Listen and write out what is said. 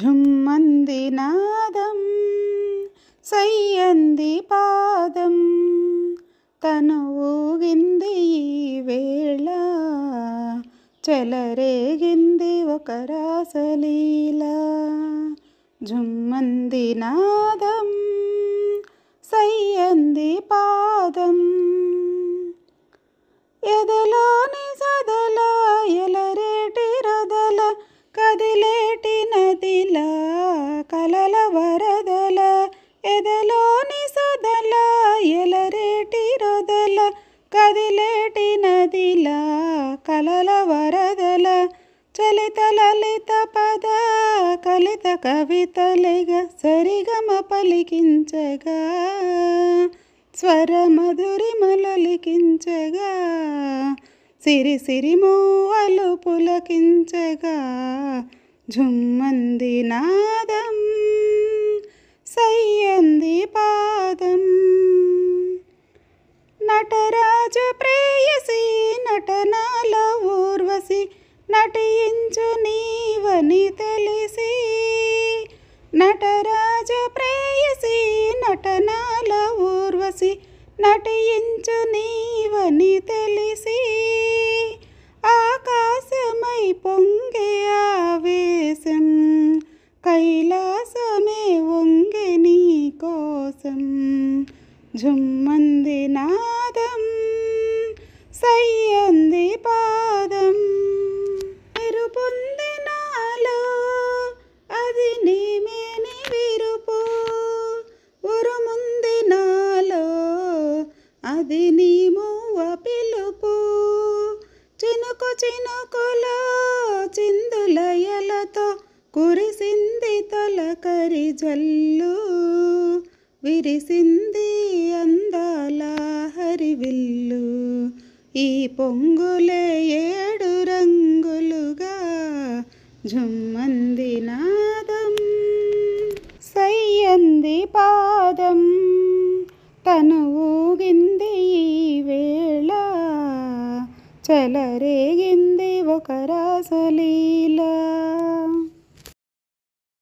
ఝుమ్మంది నాదం సయ్యంది పాదం తను ఊగింది ఈ వేళ చెలరేగింది ఒక రాసలీల. ఝుమ్మంది నాదం సయ్యంది పాదం ఎదలోని సదల ఎలరేటి రొదల కదిలేటి నదిల కలల వరదల. ఎదలోని సదల ఎలరేటి రొదల కదిలేటి నదిల కలల వరదల. చలిత లలిత పద కలిత కవితలుగా సరిగమ పలికించగా స్వర మధురిమలలికించగా సిరి సిరి మూవలు పులకించగా. ఝుమ్మంది నాదం సయ్యంది పాదం నటరాజ ప్రేయసి నటనాల ఊర్వశి నటించు నీవని తెలిసి. నటరాజ ప్రేయసి నటనాల ఊర్వశి నటించు నీవని తెలిసి. ఆకాశమై పొంగే ఆవేశం కైలాసమే వంగే నీ కోసం. ఝుమ్మంది నాదం సయ్యంది పాదం మెరుపుంది నాలో అది నీమేని విరుపు. ఉరుముంది నాలో అది నీ మూవ పిలుపు. చినుకు చినుకులో చిందులయలతో కురిసింది తొలకరి జల్లు. విరిసింది అందాల హరివిల్లు. ఈ పొంగులే ఏడు రంగులుగా. ఝుమ్మంది నాదం సయ్యంది పాదం తను ఊగింది ఈ వేళ చెలరేగింది ఒక రాసలీల.